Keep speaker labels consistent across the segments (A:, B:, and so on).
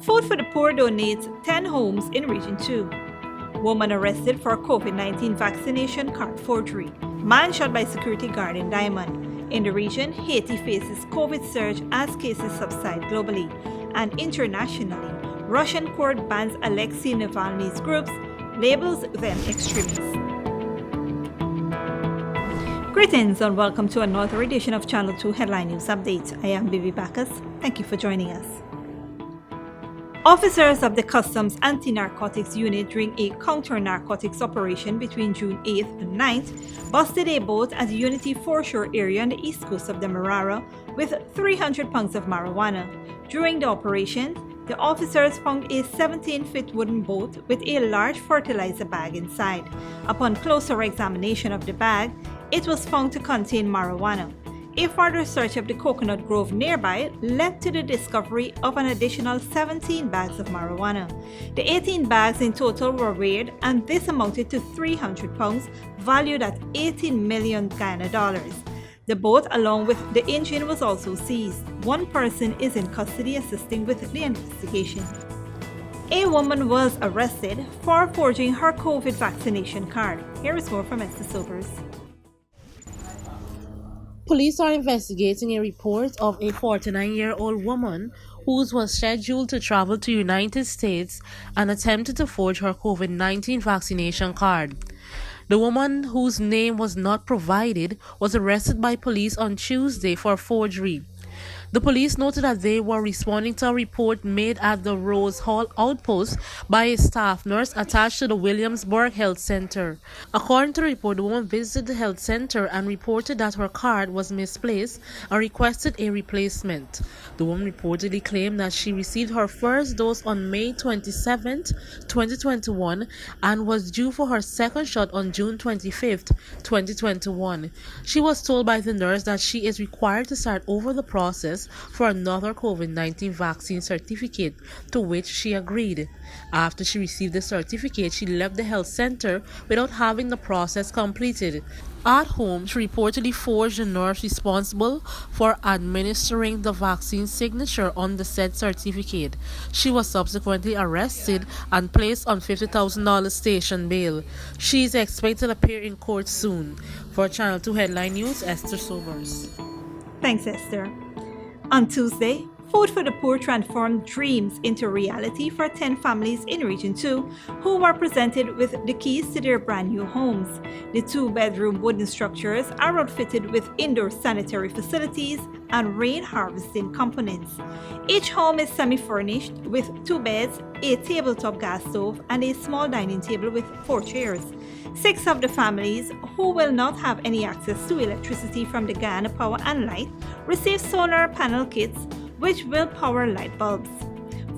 A: Food for the Poor donates 10 homes in Region 2. Woman arrested for COVID-19 vaccination card forgery. Man shot by security guard in Diamond. In the region, Haiti faces COVID surge as cases subside globally. And internationally, Russian court bans ALEXEY NAVALNY's groups, labels them extremists. Greetings and welcome to another edition of Channel 2 Headline News Update. I am Bibi Bacchus. Thank you for joining us. Officers of the Customs Anti-Narcotics Unit during a counter-narcotics operation between June 8th and 9th busted a boat at the Unity foreshore area on the east coast of the Marara with 300 pounds of marijuana. During the operation, the officers found a 17-foot wooden boat with a large fertilizer bag inside. Upon closer examination of the bag, it was found to contain marijuana. A further search of the coconut grove nearby led to the discovery of an additional 17 bags of marijuana. The 18 bags in total were weighed, and this amounted to 300 pounds, valued at 18 million Ghana dollars. The boat, along with the engine, was also seized. One person is in custody assisting with the investigation. A woman was arrested for forging her COVID vaccination card. Here is more from Esther Sobers.
B: Police are investigating a report of a 49-year-old woman who was scheduled to travel to the United States and attempted to forge her COVID-19 vaccination card. The woman, whose name was not provided, was arrested by police on Tuesday for forgery. The police noted that they were responding to a report made at the Rose Hall outpost by a staff nurse attached to the Williamsburg Health Center. According to the report, the woman visited the health center and reported that her card was misplaced and requested a replacement. The woman reportedly claimed that she received her first dose on May 27, 2021 and was due for her second shot on June 25, 2021. She was told by the nurse that she is required to start over the process for another COVID-19 vaccine certificate, to which she agreed. After she received the certificate, she left the health center without having the process completed. At home, she reportedly forged the nurse responsible for administering the vaccine signature on the said certificate. She was subsequently arrested and placed on $50,000 station bail. She is expected to appear in court soon. For Channel 2 Headline News, Esther Sobers.
A: Thanks, Esther. On Tuesday, Food for the Poor transformed dreams into reality for 10 families in Region 2 who were presented with the keys to their brand new homes. The 2-bedroom wooden structures are outfitted with indoor sanitary facilities and rain harvesting components. Each home is semi-furnished with 2 beds, a tabletop gas stove, and a small dining table with 4 chairs. 6 of the families, who will not have any access to electricity from the Ghana Power and Light, receive solar panel kits which will power light bulbs.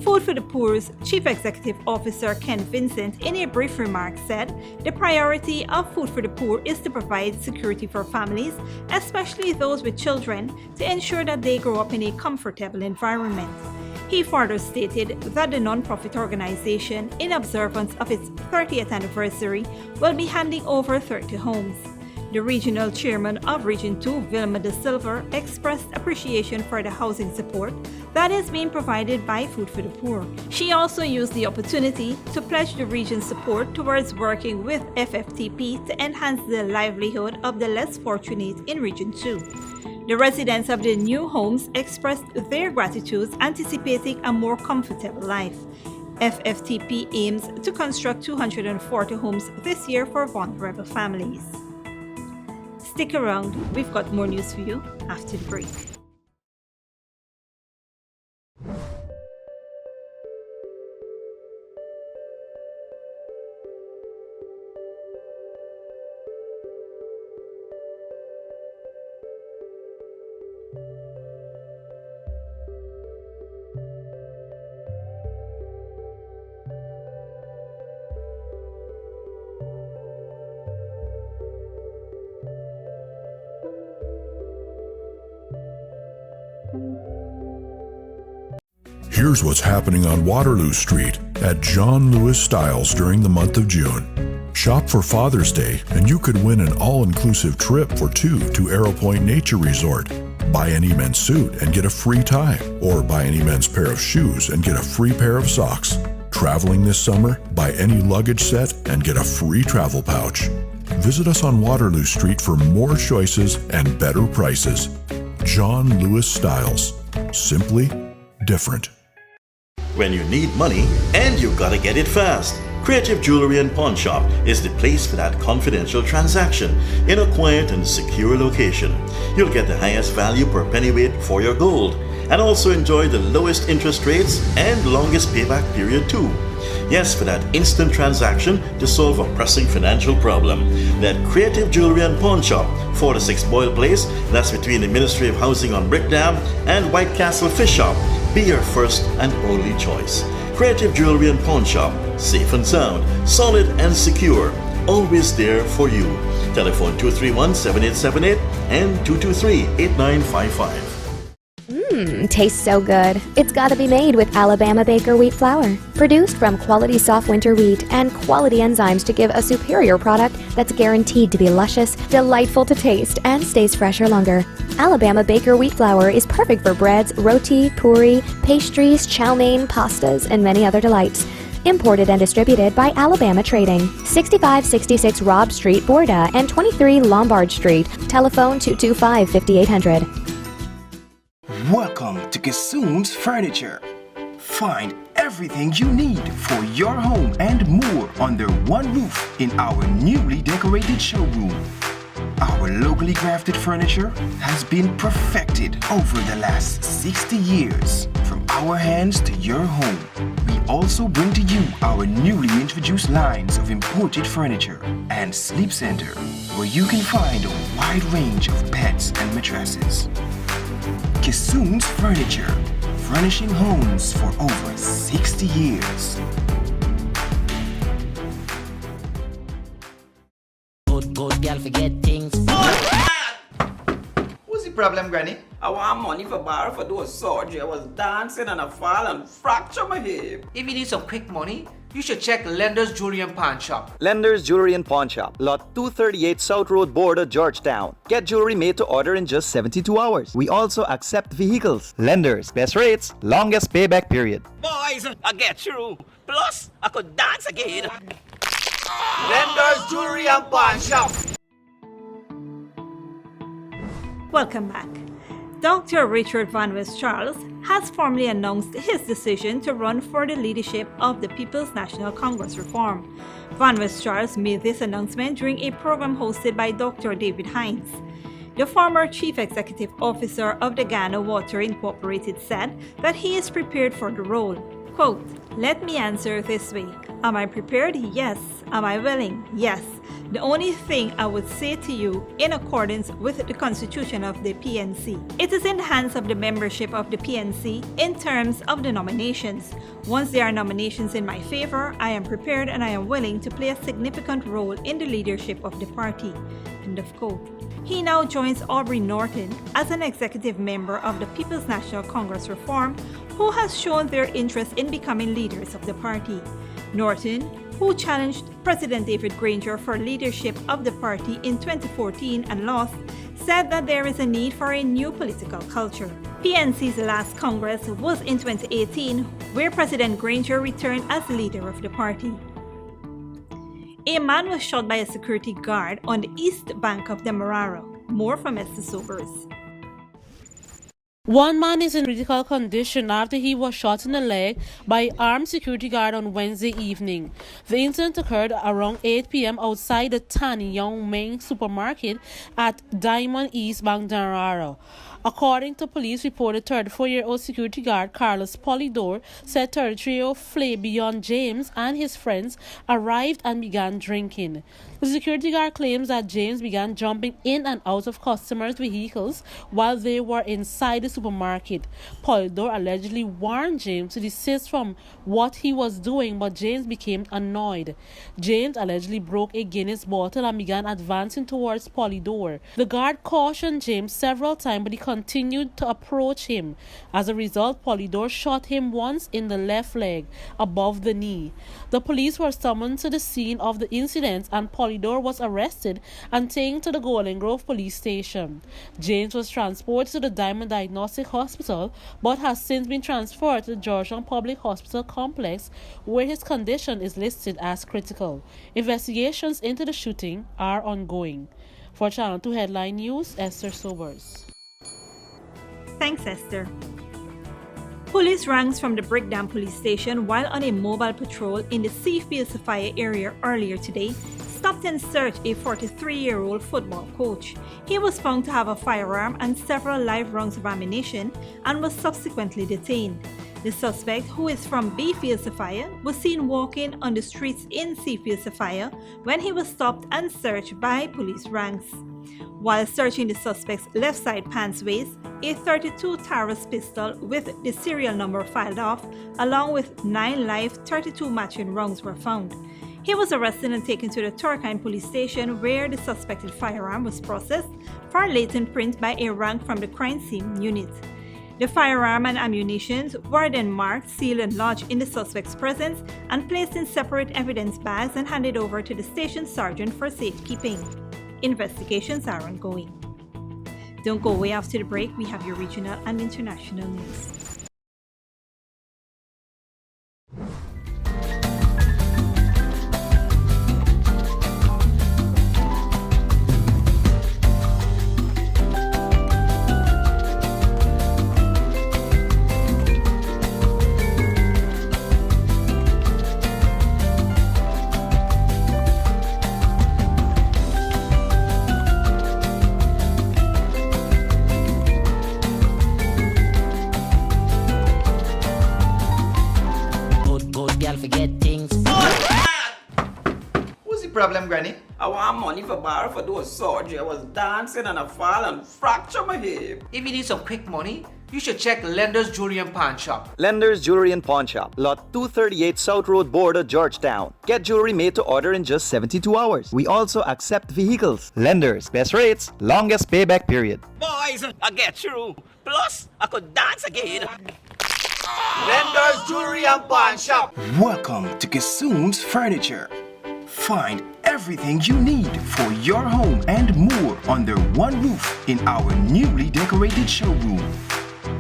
A: Food for the Poor's Chief Executive Officer Ken Vincent, in a brief remark, said the priority of Food for the Poor is to provide security for families, especially those with children, to ensure that they grow up in a comfortable environment. He further stated that the non-profit organization, in observance of its 30th anniversary, will be handing over 30 homes. The regional chairman of Region 2, Vilma De Silva, expressed appreciation for the housing support that is being provided by Food for the Poor. She also used the opportunity to pledge the region's support towards working with FFTP to enhance the livelihood of the less fortunate in Region 2. The residents of the new homes expressed their gratitude, anticipating a more comfortable life. FFTP aims to construct 240 homes this year for vulnerable families. Stick around, we've got more news for you after the break.
C: Here's what's happening on Waterloo Street at John Lewis Styles during the month of June. Shop for Father's Day and you could win an all-inclusive trip for 2 to Arrow Point Nature Resort. Buy any men's suit and get a free tie, or buy any men's pair of shoes and get a free pair of socks. Traveling this summer? Buy any luggage set and get a free travel pouch. Visit us on Waterloo Street for more choices and better prices. John Lewis Styles. Simply different.
D: When you need money and you gotta get it fast, Creative Jewelry and Pawn Shop is the place for that confidential transaction in a quiet and secure location. You'll get the highest value per pennyweight for your gold and also enjoy the lowest interest rates and longest payback period too. Yes, for that instant transaction to solve a pressing financial problem. That Creative Jewelry and Pawn Shop, 46 Boyle Place, that's between the Ministry of Housing on Brick Dam and White Castle Fish Shop. Be your first and only choice. Creative Jewelry and Pawn Shop, safe and sound, solid and secure, always there for you. Telephone 231-7878 and 223-8955.
E: Tastes so good. It's gotta be made with Alabama Baker wheat flour. Produced from quality soft winter wheat and quality enzymes to give a superior product that's guaranteed to be luscious, delightful to taste, and stays fresher longer. Alabama Baker wheat flour is perfect for breads, roti, puri, pastries, chow mein, pastas, and many other delights. Imported and distributed by Alabama Trading. 6566 Robb Street, Borda, and 23 Lombard Street. Telephone 225-5800.
F: Welcome to Kissoon's Furniture. Find everything you need for your home and more under one roof in our newly decorated showroom. Our locally crafted furniture has been perfected over the last 60 years. From our hands to your home, we also bring to you our newly introduced lines of imported furniture and sleep center, where you can find a wide range of beds and mattresses. Kissoon's Furniture, furnishing homes for over 60 years.
G: Good girl forget things.
H: What's the problem, Granny? I want money for borrow for those surgery. I was dancing and I fall and fracture my hip.
I: If you need some quick money, you should check Lender's Jewelry and Pawn Shop.
J: Lender's Jewelry and Pawn Shop, Lot 238 South Road, Border, Georgetown. Get jewelry made to order in just 72 hours. We also accept vehicles. Lender's, best rates, longest payback period.
H: Boys, I get through. Plus, I could dance again.
I: Lender's Jewelry and Pawn Shop.
A: Welcome back. Dr. Richard Van West Charles has formally announced his decision to run for the leadership of the People's National Congress Reform. Van West Charles made this announcement during a program hosted by Dr. David Hines. The former Chief Executive Officer of the Ghana Water Incorporated said that he is prepared for the role. Quote, "Let me answer this way. Am I prepared? Yes. Am I willing? Yes. The only thing I would say to you, in accordance with the Constitution of the PNC, it is in the hands of the membership of the PNC in terms of the nominations. Once there are nominations in my favor, I am prepared and I am willing to play a significant role in the leadership of the party." End of quote. He now joins Aubrey Norton as an executive member of the People's National Congress Reform, who has shown their interest in becoming leaders of the party. Norton, who challenged President David Granger for leadership of the party in 2014 and lost, said that there is a need for a new political culture. PNC's last Congress was in 2018, where President Granger returned as leader of the party. A man was shot by a security guard on the east bank of the Mararo. More from Esther Sobers.
B: One man is in critical condition after he was shot in the leg by an armed security guard on Wednesday evening. The incident occurred around 8 p.m. outside the Tan Yong Meng supermarket at Diamond East Bank, Mararo. According to police reported, 34-year-old security guard Carlos Polidor said 33-year-old Flavion James and his friends arrived and began drinking. The security guard claims that James began jumping in and out of customers' vehicles while they were inside the supermarket. Polidor allegedly warned James to desist from what he was doing, but James became annoyed. James allegedly broke a Guinness bottle and began advancing towards Polidor. The guard cautioned James several times, but he continued to approach him. As a result, Polydor shot him once in the left leg, above the knee. The police were summoned to the scene of the incident, and Polydor was arrested and taken to the Golden Grove police station. James was transported to the Diamond Diagnostic Hospital, but has since been transferred to the Georgetown Public Hospital complex, where his condition is listed as critical. Investigations into the shooting are ongoing. For Channel 2 Headline News, Esther Sobers.
A: Thanks, Esther. Police ranks from the Brickdam police station while on a mobile patrol in the Seafield Sophia area earlier today stopped and searched a 43-year-old football coach. He was found to have a firearm and several live rounds of ammunition and was subsequently detained. The suspect, who is from Bayfield Sophia, was seen walking on the streets in Seafield Sophia when he was stopped and searched by police ranks. While searching the suspect's left side pants waist, a .32 Taurus pistol with the serial number filed off, along with 9 live .32 matching rounds were found. He was arrested and taken to the Turkine police station, where the suspected firearm was processed for latent print by a rank from the crime scene unit. The firearm and ammunition were then marked, sealed, and lodged in the suspect's presence and placed in separate evidence bags and handed over to the station sergeant for safekeeping. Investigations are ongoing. Don't go away. After the break, we have your regional and international news.
J: Problem, Granny?
H: I want money for borrow for those surgery. I was dancing and I fall and fracture my hip.
I: If you need some quick money, you should check Lender's Jewelry and Pawn Shop.
J: Lender's Jewelry and Pawn Shop, lot 238 South Road Border, Georgetown. Get jewelry made to order in just 72 hours. We also accept vehicles. Lender's, best rates, longest payback period.
K: Boys, I get through. Plus, I could dance again.
I: Lender's Jewelry and Pawn Shop.
F: Welcome to Kissoon's Furniture. Find everything you need for your home and more under one roof in our newly decorated showroom.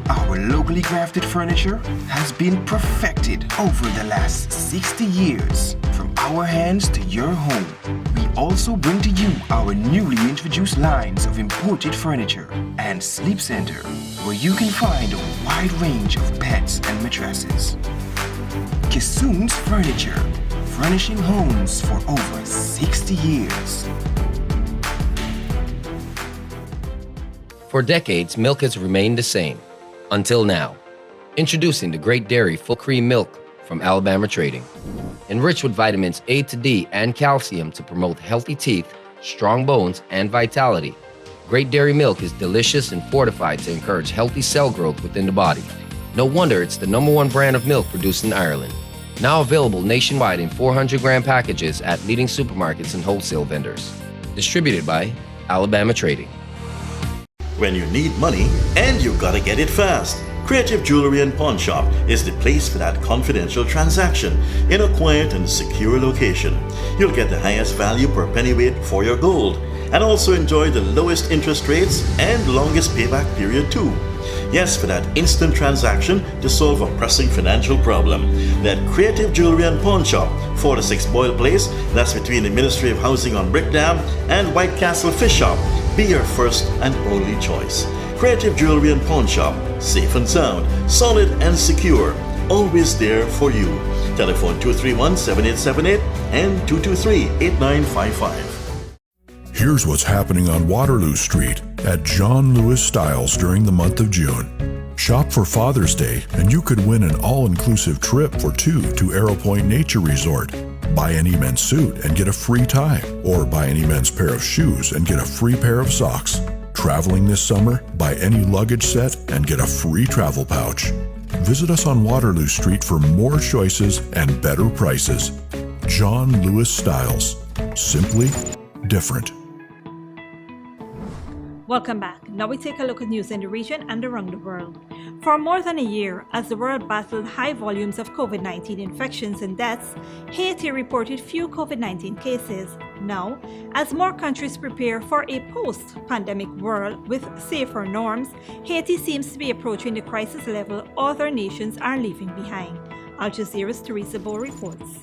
F: Our locally crafted furniture has been perfected over the last 60 years. From our hands to your home, we also bring to you our newly introduced lines of imported furniture and sleep center, where you can find a wide range of beds and mattresses. Kissoon's Furniture, furnishing homes for over 60 years.
L: For decades, milk has remained the same. Until now. Introducing the Great Dairy Full Cream Milk from Alabama Trading. Enriched with vitamins A to D and calcium to promote healthy teeth, strong bones, and vitality. Great Dairy Milk is delicious and fortified to encourage healthy cell growth within the body. No wonder it's the #1 brand of milk produced in Ireland. Now available nationwide in 400-gram packages at leading supermarkets and wholesale vendors. Distributed by Alabama Trading.
D: When you need money and you gotta get it fast, Creative Jewelry and Pawn Shop is the place for that confidential transaction in a quiet and secure location. You'll get the highest value per pennyweight for your gold and also enjoy the lowest interest rates and longest payback period too. Yes, for that instant transaction to solve a pressing financial problem. That Creative Jewelry and Pawn Shop, 46 Boyle Place, that's between the Ministry of Housing on Brickdam and White Castle Fish Shop, be your first and only choice. Creative Jewelry and Pawn Shop, safe and sound, solid and secure, always there for you. Telephone 231-7878 and 223-8955.
C: Here's what's happening on Waterloo Street at John Lewis Styles during the month of June. Shop for Father's Day and you could win an all-inclusive trip for two to Arrow Point Nature Resort. Buy any men's suit and get a free tie, or buy any men's pair of shoes and get a free pair of socks. Traveling this summer? Buy any luggage set and get a free travel pouch. Visit us on Waterloo Street for more choices and better prices. John Lewis Styles. Simply different.
A: Welcome back. Now we take a look at news in the region and around the world. For more than a year, as the world battled high volumes of COVID-19 infections and deaths, Haiti reported few COVID-19 cases. Now, as more countries prepare for a post-pandemic world with safer norms, Haiti seems to be approaching the crisis level other nations are leaving behind. Al Jazeera's Teresa Bo reports.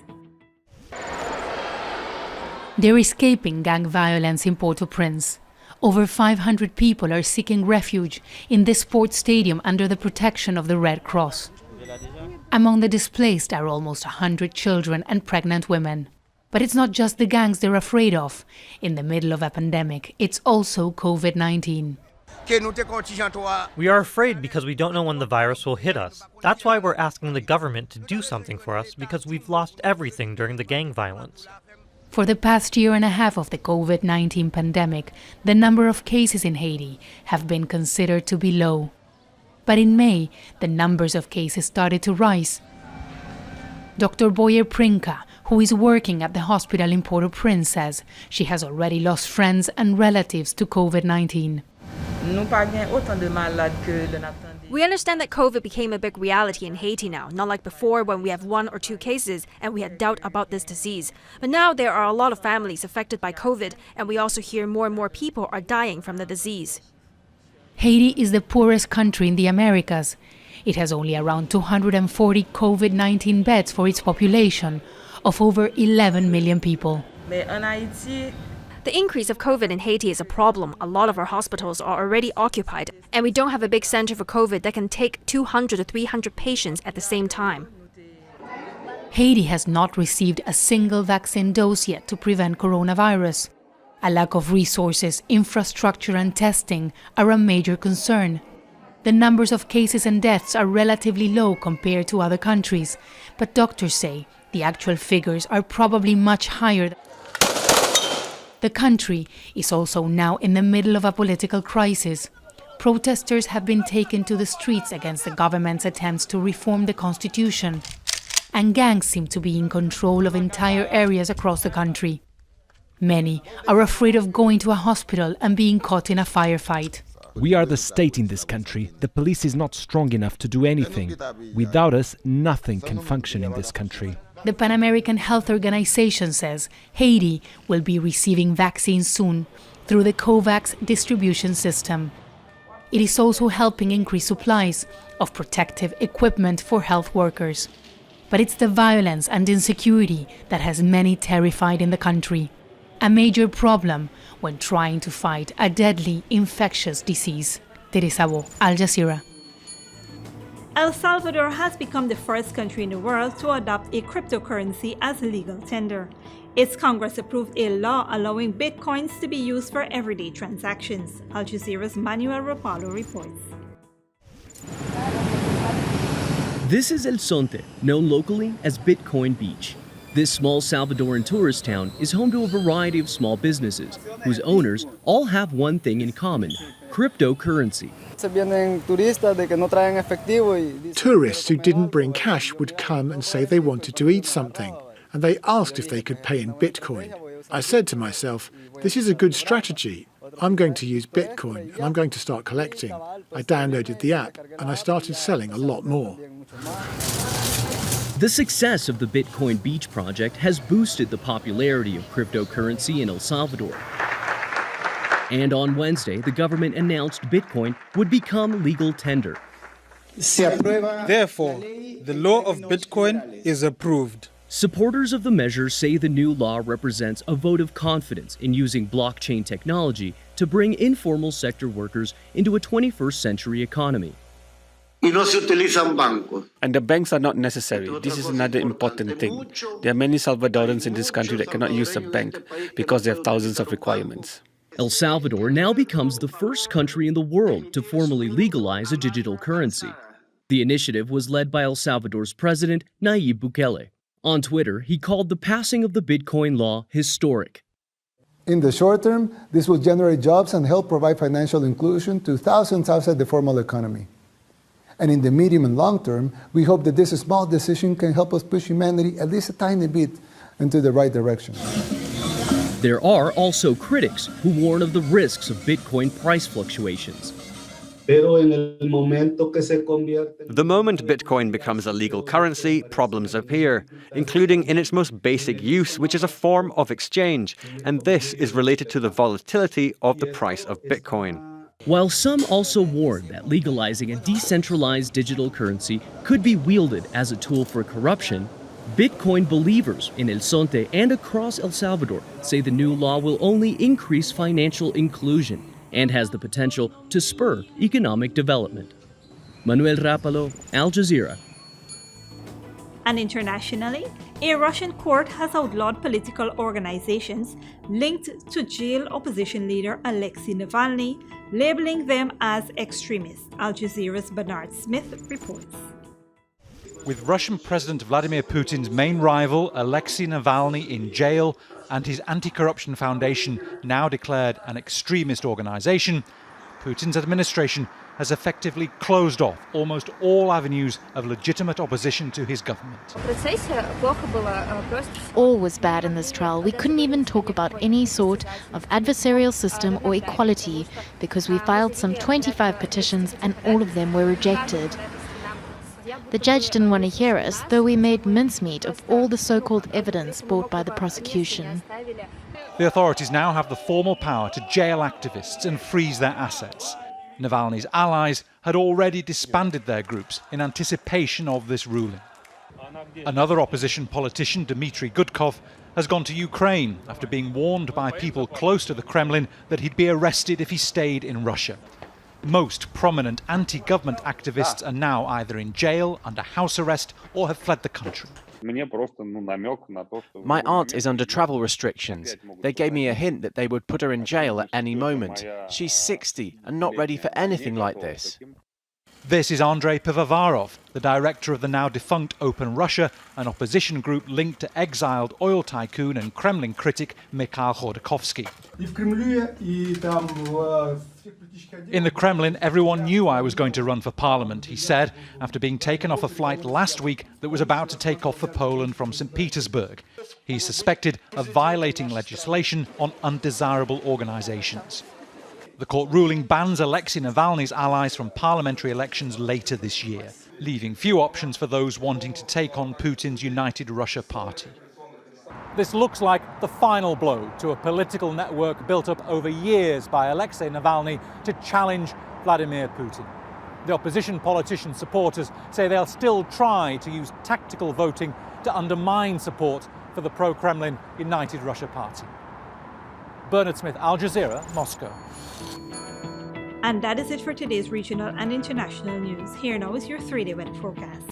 M: They're escaping gang violence in Port-au-Prince. Over 500 people are seeking refuge in this sports stadium under the protection of the Red Cross. Among the displaced are almost 100 children and pregnant women. But it's not just the gangs they're afraid of. In the middle of a pandemic, it's also COVID-19.
N: We are afraid because we don't know when the virus will hit us. That's why we're asking the government to do something for us, because we've lost everything during the gang violence.
M: For the past year and a half of the COVID-19 pandemic, the number of cases in Haiti have been considered to be low. But in May, the numbers of cases started to rise. Dr. Boyer Prinka, who is working at the hospital in Port-au-Prince, says she has already lost friends and relatives to COVID-19.
O: We understand that COVID became a big reality in Haiti now, not like before when we have 1 or 2 cases and we had doubt about this disease. But now there are a lot of families affected by COVID, and we also hear more and more people are dying from the disease.
M: Haiti is the poorest country in the Americas. It has only around 240 COVID-19 beds for its population of over 11 million people.
O: The increase of COVID in Haiti is a problem. A lot of our hospitals are already occupied, and we don't have a big center for COVID that can take 200 to 300 patients at the same time.
M: Haiti has not received a single vaccine dose yet to prevent coronavirus. A lack of resources, infrastructure and testing are a major concern. The numbers of cases and deaths are relatively low compared to other countries, but doctors say the actual figures are probably much higher. The country is also now in the middle of a political crisis. Protesters have been taken to the streets against the government's attempts to reform the constitution, and gangs seem to be in control of entire areas across the country. Many are afraid of going to a hospital and being caught in a firefight.
P: We are the state in this country. The police is not strong enough to do anything. Without us, nothing can function in this country.
M: The Pan American Health Organization says Haiti will be receiving vaccines soon through the COVAX distribution system. It is also helping increase supplies of protective equipment for health workers. But it's the violence and insecurity that has many terrified in the country. A major problem when trying to fight a deadly infectious disease. Teresa Bo, Al Jazeera.
A: El Salvador has become the first country in the world to adopt a cryptocurrency as legal tender. Its Congress approved a law allowing bitcoins to be used for everyday transactions. Al Jazeera's Manuel Rapallo reports.
Q: This is El Sonte, known locally as Bitcoin Beach. This small Salvadoran tourist town is home to a variety of small businesses, whose owners all have one thing in common: cryptocurrency.
R: Tourists who didn't bring cash would come and say they wanted to eat something, and they asked if they could pay in Bitcoin. I said to myself, this is a good strategy. I'm going to use Bitcoin and I'm going to start collecting. I downloaded the app and I started selling a lot more.
Q: The success of the Bitcoin Beach project has boosted the popularity of cryptocurrency in El Salvador. And on Wednesday, the government announced Bitcoin would become legal tender.
S: Therefore, the law of Bitcoin is approved.
Q: Supporters of the measure say the new law represents a vote of confidence in using blockchain technology to bring informal sector workers into a 21st century economy.
T: And the banks are not necessary. This is another important thing. There are many Salvadorans in this country that cannot use a bank because they have thousands of requirements.
Q: El Salvador now becomes the first country in the world to formally legalize a digital currency. The initiative was led by El Salvador's president, Nayib Bukele. On Twitter, he called the passing of the Bitcoin law historic.
U: In the short term, this will generate jobs and help provide financial inclusion to thousands outside the formal economy. And in the medium and long term, we hope that this small decision can help us push humanity at least a tiny bit into the right direction.
Q: There are also critics who warn of the risks of Bitcoin price fluctuations.
E: The moment Bitcoin becomes a legal currency, problems appear, including in its most basic use, which is a form of exchange, and this is related to the volatility of the price of Bitcoin.
Q: While some also warn that legalizing a decentralized digital currency could be wielded as a tool for corruption, Bitcoin believers in El Zonte and across El Salvador say the new law will only increase financial inclusion and has the potential to spur economic development. Manuel Rapalo, Al Jazeera.
A: And internationally, a Russian court has outlawed political organizations linked to jail opposition leader Alexei Navalny, labeling them as extremists. Al Jazeera's Bernard Smith reports.
V: With Russian President Vladimir Putin's main rival, Alexei Navalny, in jail and his anti-corruption foundation now declared an extremist organization, Putin's administration has effectively closed off almost all avenues of legitimate opposition to his government.
W: All was bad in this trial. We couldn't even talk about any sort of adversarial system or equality because we filed some 25 petitions and all of them were rejected. The judge didn't want to hear us, though we made mincemeat of all the so-called evidence brought by the prosecution.
V: The authorities now have the formal power to jail activists and freeze their assets. Navalny's allies had already disbanded their groups in anticipation of this ruling. Another opposition politician, Dmitry Gudkov, has gone to Ukraine after being warned by people close to the Kremlin that he'd be arrested if he stayed in Russia. Most prominent anti-government activists are now either in jail, under house arrest, or have fled the country.
X: My aunt is under travel restrictions. They gave me a hint that they would put her in jail at any moment. She's 60 and not ready for anything like this.
V: This is Andrei Pivovarov, the director of the now defunct Open Russia, an opposition group linked to exiled oil tycoon and Kremlin critic Mikhail Khodorkovsky. In the Kremlin, everyone knew I was going to run for parliament, he said, after being taken off a flight last week that was about to take off for Poland from St. Petersburg. He's suspected of violating legislation on undesirable organizations. The court ruling bans Alexei Navalny's allies from parliamentary elections later this year, leaving few options for those wanting to take on Putin's United Russia party. This looks like the final blow to a political network built up over years by Alexei Navalny to challenge Vladimir Putin. The opposition politician's supporters say they'll still try to use tactical voting to undermine support for the pro-Kremlin United Russia party. Bernard Smith, Al Jazeera, Moscow.
A: And that is it for today's regional and international news. Here now is your 3-day weather forecast.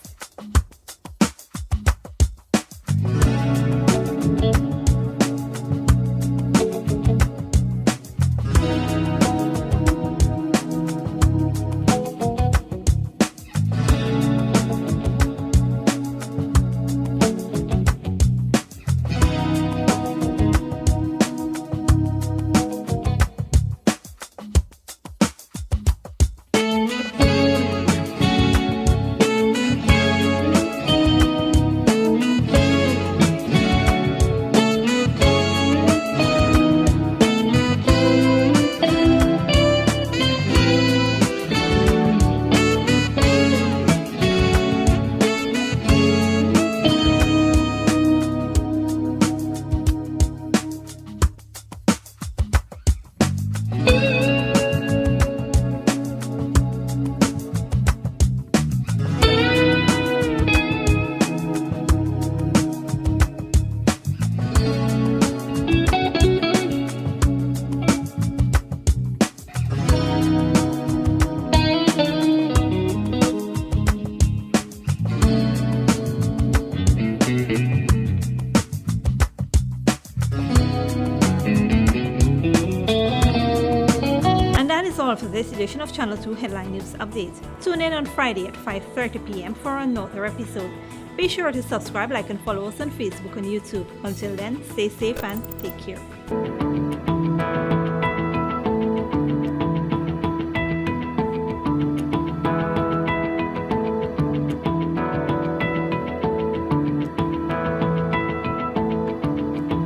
A: For this edition of Channel 2 Headline News Update. Tune in on Friday at 5:30 p.m. for another episode. Be sure to subscribe, like and follow us on Facebook and YouTube. Until then, stay safe and take care.